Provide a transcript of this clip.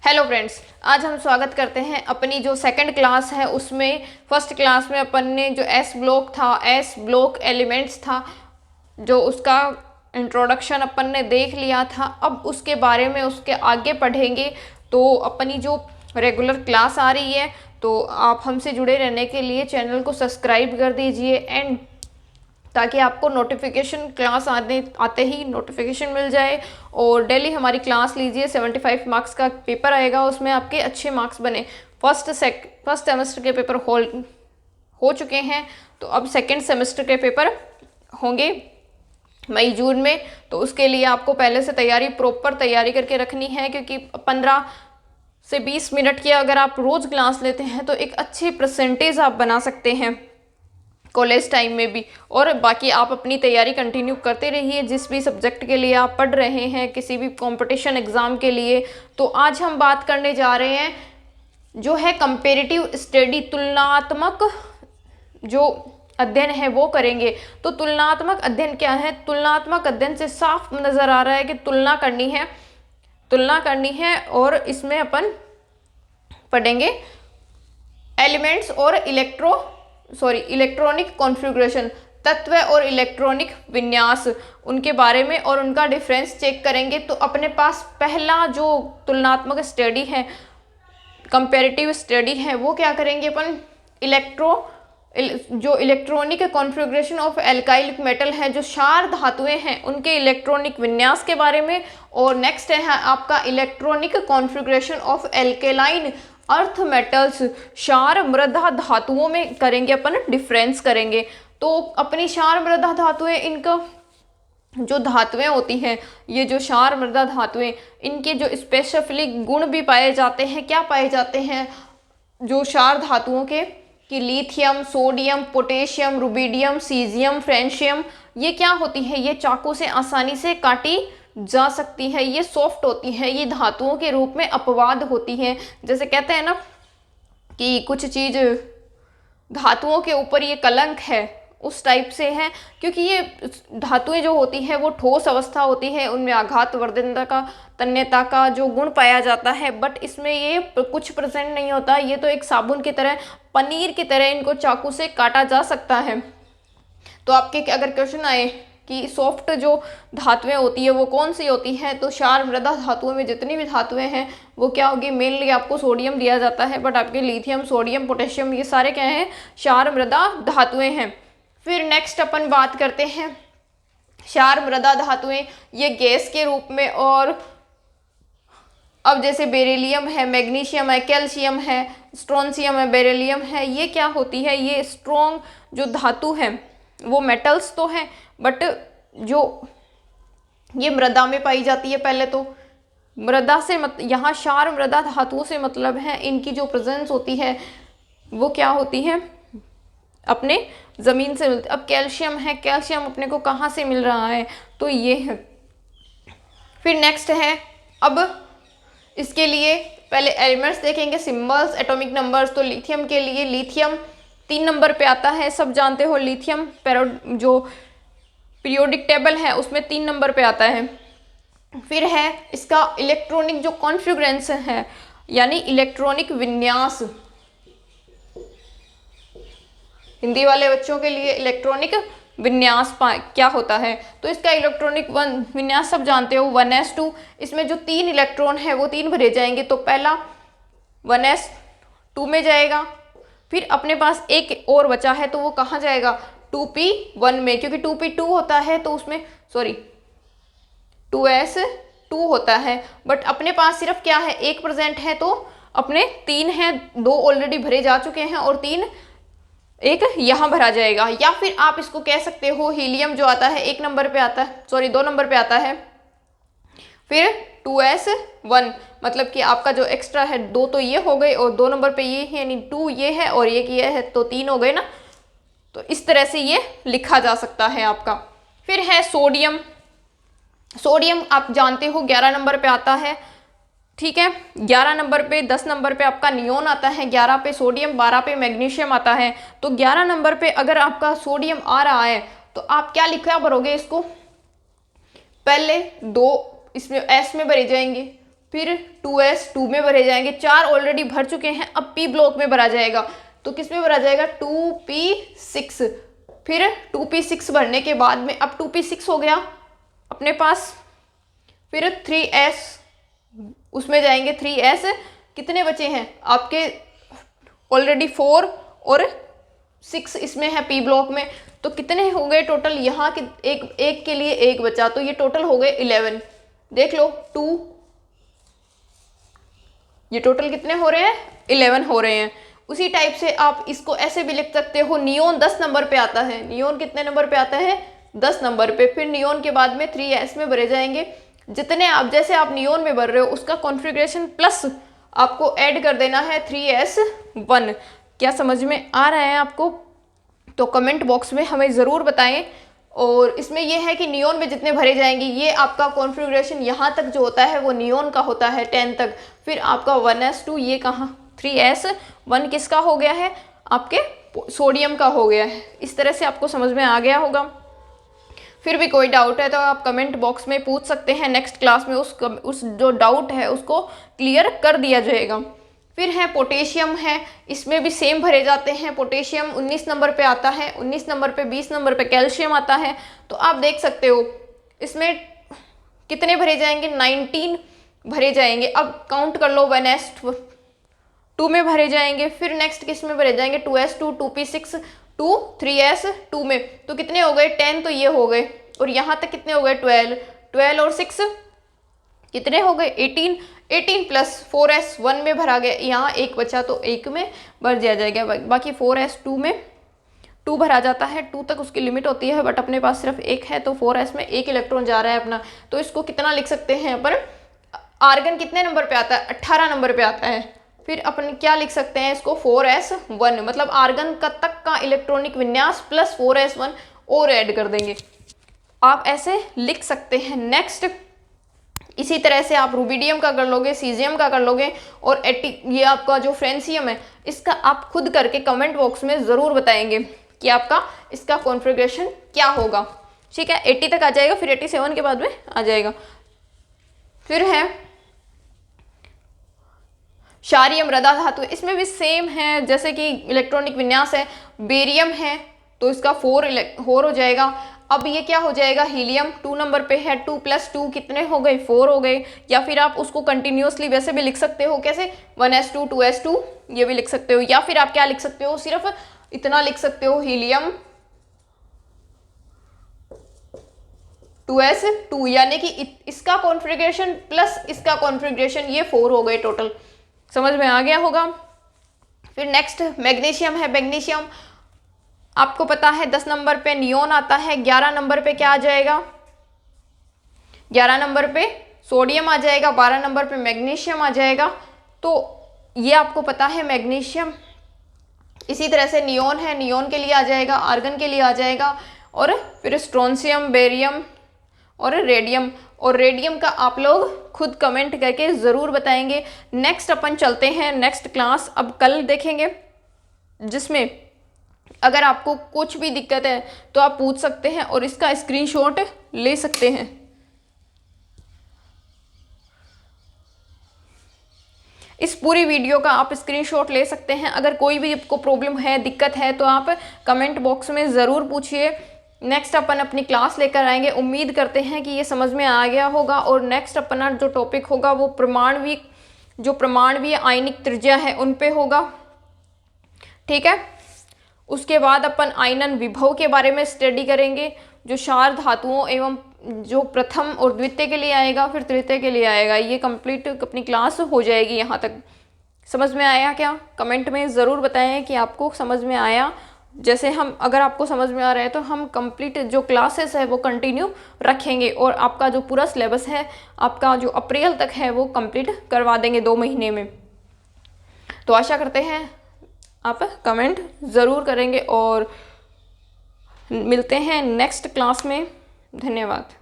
Hello friends, आज हम स्वागत करते हैं अपनी जो सेकंड क्लास है उसमें। फर्स्ट क्लास में अपन ने जो एस ब्लॉक था, एस ब्लॉक एलिमेंट्स था, जो उसका इंट्रोडक्शन अपन ने देख लिया था। अब उसके बारे में उसके आगे पढ़ेंगे। तो अपनी जो रेगुलर क्लास आ रही है, तो आप हमसे जुड़े रहने के लिए चैनल को सब्सक्राइब कर दीजिए एंड ताकि आपको नोटिफिकेशन क्लास आते ही नोटिफिकेशन मिल जाए। और डेली हमारी क्लास लीजिए। 75 मार्क्स का पेपर आएगा, उसमें आपके अच्छे मार्क्स बने। फर्स्ट सेमेस्टर के पेपर हो चुके हैं, तो अब सेकंड सेमेस्टर के पेपर होंगे मई जून में। तो उसके लिए आपको पहले से प्रॉपर तैयारी करके रखनी है, क्योंकि 15 से 20 मिनट की अगर आप रोज़ क्लास लेते हैं तो एक अच्छी परसेंटेज आप बना सकते हैं कॉलेज टाइम में भी। और बाकी आप अपनी तैयारी कंटिन्यू करते रहिए जिस भी सब्जेक्ट के लिए आप पढ़ रहे हैं, किसी भी कंपटीशन एग्ज़ाम के लिए। तो आज हम बात करने जा रहे हैं जो है कंपेरेटिव स्टडी, तुलनात्मक जो अध्ययन है वो करेंगे। तो तुलनात्मक अध्ययन क्या है? तुलनात्मक अध्ययन से साफ नज़र आ रहा है कि तुलना करनी है। और इसमें अपन पढ़ेंगे एलिमेंट्स और इलेक्ट्रॉनिक कॉन्फ़िगरेशन, तत्व और इलेक्ट्रॉनिक विन्यास, उनके बारे में और उनका डिफरेंस चेक करेंगे। तो अपने पास पहला जो तुलनात्मक स्टडी है, कंपैरेटिव स्टडी है, वो क्या करेंगे अपन? जो electronic configuration of alkyl metal है, जो क्षार धातुएं हैं, उनके इलेक्ट्रॉनिक विन्यास के बारे में। और नेक्स्ट है आपका electronic configuration of alkaline earth metals, क्षार मृदा धातुओं में करेंगे अपन, डिफरेंस करेंगे। तो अपनी क्षार मृदा धातुएं, इनका जो धातुएं होती हैं, ये जो क्षार मृदा धातुएं, इनके जो स्पेसिफिक गुण भी पाए जाते हैं। क्या पाए जाते हैं जो क्षार धातुओं के? कि lithium, sodium, potassium, rubidium, caesium, francium, ये क्या होती है? ये चाकू से आसानी से काटी जा सकती है, ये सॉफ्ट होती है, ये धातुओं के रूप में अपवाद होती हैं। जैसे कहते हैं ना कि कुछ चीज़ धातुओं के ऊपर ये कलंक है, उस टाइप से है। क्योंकि ये धातुएं जो होती हैं वो ठोस अवस्था होती है, उनमें आघात वर्धनता का, तन्यता का जो गुण पाया जाता है, बट इसमें ये कुछ परसेंट नहीं होता। ये तो एक साबुन की तरह, पनीर की तरह इनको चाकू से काटा जा सकता है। तो आपके अगर क्वेश्चन आए कि सॉफ्ट जो धातुएं होती है वो कौन सी होती है, तो क्षार मृदा धातुओं में जितनी भी धातुएं हैं वो क्या होगी? मेनली आपको सोडियम दिया जाता है, बट आपके लिथियम, सोडियम, पोटेशियम, ये सारे क्या हैं? क्षार मृदा धातुएं हैं। फिर नेक्स्ट अपन बात करते हैं क्षार मृदा धातुएं, ये गैस के रूप में। और अब जैसे बेरिलियम है, मैग्नीशियम है, कैल्शियम है, स्ट्रोंशियम है, बेरिलियम है, ये क्या होती है? ये स्ट्रॉन्ग जो धातु है, वो मेटल्स तो हैं, बट जो ये मृदा में पाई जाती है। पहले तो मृदा से यहाँ क्षार मृदा धातुओं से मतलब है इनकी जो प्रेजेंस होती है वो क्या होती है? अपने ज़मीन से मिलती। अब कैल्शियम है, कैल्शियम अपने को कहाँ से मिल रहा है? तो ये है। फिर नेक्स्ट है, अब इसके लिए पहले एलिमेंट्स देखेंगे, सिंबल्स, एटॉमिक नंबर्स। तो लिथियम के लिए, लिथियम 3 नंबर पे आता है, सब जानते हो। लिथियम जो पीरियोडिक टेबल है उसमें 3 नंबर पे आता है। फिर है इसका इलेक्ट्रॉनिक जो कॉन्फ़िगरेशन है, यानी इलेक्ट्रॉनिक विन्यास। हिंदी वाले बच्चों के लिए इलेक्ट्रॉनिक विन्यास क्या होता है? तो इसका इलेक्ट्रॉनिक विन्यास सब जानते हो, 1s2। इसमें जो 3 इलेक्ट्रॉन है वो 3 भरे जाएंगे। तो पहला 1s2 में जाएगा, फिर अपने पास एक और बचा है तो वो कहाँ जाएगा? 2p1 में, क्योंकि 2p2 होता है तो उसमें 2s2 होता है। बट अपने पास सिर्फ क्या है? 1 प्रेजेंट है, तो अपने 3 हैं, 2 ऑलरेडी भरे जा चुके हैं और 3 एक यहाँ भरा जाएगा। या फिर आप इसको कह सकते हो हीलियम जो आता है 1 नंबर पे आता है, 2 नंबर पे आता है। फिर 2s1, मतलब कि आपका जो एक्स्ट्रा है 2 तो ये हो गए और 2 नंबर पे ये है, यानी 2 ये है और ये है, तो 3 हो गए ना। तो इस तरह से ये लिखा जा सकता है आपका। फिर है सोडियम। सोडियम आप जानते हो 11 नंबर पे आता है, ठीक है। 11 नंबर पे, 10 नंबर पे आपका नियोन आता है, 11 पे सोडियम, 12 पे मैग्नीशियम आता है। तो 11 नंबर पे अगर आपका सोडियम आ रहा है तो आप क्या भरोगे इसको? पहले 2 इसमें एस में भरे जाएंगे, फिर 2s 2 में भरे जाएंगे, 4 ऑलरेडी भर चुके हैं, अब p ब्लॉक में भरा जाएगा। तो किस में भरा जाएगा, 2p6। फिर 2p6 भरने के बाद में अब 2p6 हो गया अपने पास। फिर 3s उसमें जाएंगे, 3s कितने बचे हैं आपके, ऑलरेडी 4 और 6 इसमें है p ब्लॉक में। तो कितने हो गए टोटल, यहाँ के एक के लिए एक बचा, तो ये टोटल हो गए 11। देख लो 2, ये टोटल कितने हो रहे हैं, 11 हो रहे हैं। उसी टाइप से आप इसको ऐसे भी लिख सकते हो, नियोन 10 नंबर पे आता है, नियोन कितने नंबर पे आता है, 10 नंबर पे। फिर नियोन के बाद में 3s में भरे जाएंगे, जितने आप जैसे आप नियोन में भर रहे हो उसका कॉन्फ़िगरेशन प्लस आपको ऐड कर देना है 3s1। क्या समझ में आ रहा है आपको, तो कमेंट बॉक्स में हमें ज़रूर बताएं। और इसमें यह है कि नियोन में जितने भरे जाएंगे, ये आपका कॉन्फ़िगरेशन यहाँ तक जो होता है वो नियोन का होता है 10 तक। फिर आपका 1s2 ये कहाँ, 3s1 किसका हो गया है, आपके सोडियम का हो गया है। इस तरह से आपको समझ में आ गया होगा। फिर भी कोई डाउट है तो आप कमेंट बॉक्स में पूछ सकते हैं, नेक्स्ट क्लास में उस जो डाउट है उसको क्लियर कर दिया जाएगा। फिर है पोटेशियम है, इसमें भी सेम भरे जाते हैं। पोटेशियम 19 नंबर पे आता है, 19 नंबर पे 20 नंबर पे कैल्शियम आता है। तो आप देख सकते हो इसमें कितने भरे जाएंगे, 19 भरे जाएंगे। अब काउंट कर लो, 1s2 में भरे जाएंगे। फिर नेक्स्ट किस में भरे जाएंगे, 2s2, 2p6, 2, 3s2 में। तो कितने हो गए, 10 तो ये हो गए, और यहाँ तक कितने हो गए, 12 और 6 कितने हो गए, 18 प्लस 4s1 में भरा गया, यहाँ एक बचा तो एक में भर दिया जाएगा। बाकी 4s2 में 2 भरा जाता है, 2 तक उसकी लिमिट होती है, बट अपने पास सिर्फ एक है तो 4s में एक इलेक्ट्रॉन जा रहा है अपना। तो इसको कितना लिख सकते हैं अपन, आर्गन कितने नंबर पे आता है, 18 नंबर पे आता है। फिर अपन क्या लिख सकते हैं इसको, 4s1, मतलब आर्गन का तक का इलेक्ट्रॉनिक विन्यास प्लस 4s1 और ऐड कर देंगे, आप ऐसे लिख सकते हैं। नेक्स्ट इसी तरह से आप रूबिडियम का कर लोगे, सीजियम का कर लोगे, और ये आपका जो फ्रेंसियम है इसका आप खुद करके कमेंट बॉक्स में ज़रूर बताएंगे कि आपका इसका कॉन्फ़िगरेशन क्या होगा। ठीक है, 80 तक आ जाएगा, फिर 87 के बाद में आ जाएगा। फिर है क्षारीय मृदा धातु, इसमें भी सेम है जैसे कि इलेक्ट्रॉनिक विन्यास है। बेरियम है तो इसका 4 हो जाएगा। अब ये क्या हो जाएगा, हीलियम 2 नंबर पे है, 2 + 2 कितने हो गए, 4 हो गए। या फिर आप उसको कंटिन्यूसली वैसे भी लिख सकते हो, कैसे, 1s2 2s2 ये भी लिख सकते हो। या फिर आप क्या लिख सकते हो, सिर्फ इतना लिख सकते हो, हीलियम 2s2, यानी कि इसका कॉन्फ़िगरेशन प्लस इसका कॉन्फ़िगरेशन, ये 4 हो गए टोटल। समझ में आ गया होगा। फिर नेक्स्ट मैग्नीशियम है। मैग्नीशियम आपको पता है 10 नंबर पे नियोन आता है, 11 नंबर पे क्या आ जाएगा, 11 नंबर पे सोडियम आ जाएगा, 12 नंबर पे मैग्नीशियम आ जाएगा। तो ये आपको पता है मैग्नीशियम। इसी तरह से नियोन है, नियोन के लिए आ जाएगा, आर्गन के लिए आ जाएगा, और फिर स्ट्रोंशियम, बेरियम और रेडियम। और रेडियम का आप लोग खुद कमेंट करके ज़रूर बताएंगे। नेक्स्ट अपन चलते हैं नेक्स्ट क्लास, अब कल देखेंगे, जिसमें अगर आपको कुछ भी दिक्कत है तो आप पूछ सकते हैं और इसका स्क्रीनशॉट ले सकते हैं। इस पूरी वीडियो का आप स्क्रीनशॉट ले सकते हैं। अगर कोई भी आपको प्रॉब्लम है, दिक्कत है, तो आप कमेंट बॉक्स में ज़रूर पूछिए। नेक्स्ट अपन अपनी क्लास लेकर आएंगे। उम्मीद करते हैं कि ये समझ में आ गया होगा। और नेक्स्ट अपना जो टॉपिक होगा वो प्रमाणवीय आयनिक त्रिज्या है उन पे होगा। ठीक है, उसके बाद अपन आयनन विभव के बारे में स्टडी करेंगे, जो क्षार धातुओं एवं जो प्रथम और द्वितीय के लिए आएगा, फिर तृतीय के लिए आएगा। ये कंप्लीट अपनी क्लास हो जाएगी। यहाँ तक समझ में आया क्या? कमेंट में ज़रूर बताएं कि आपको समझ में आया। जैसे हम, अगर आपको समझ में आ रहा है तो हम कंप्लीट जो क्लासेस है वो कंटिन्यू रखेंगे, और आपका जो पूरा सिलेबस है आपका जो अप्रैल तक है वो कंप्लीट करवा देंगे 2 महीने में। तो आशा करते हैं आप कमेंट ज़रूर करेंगे, और मिलते हैं नेक्स्ट क्लास में। धन्यवाद।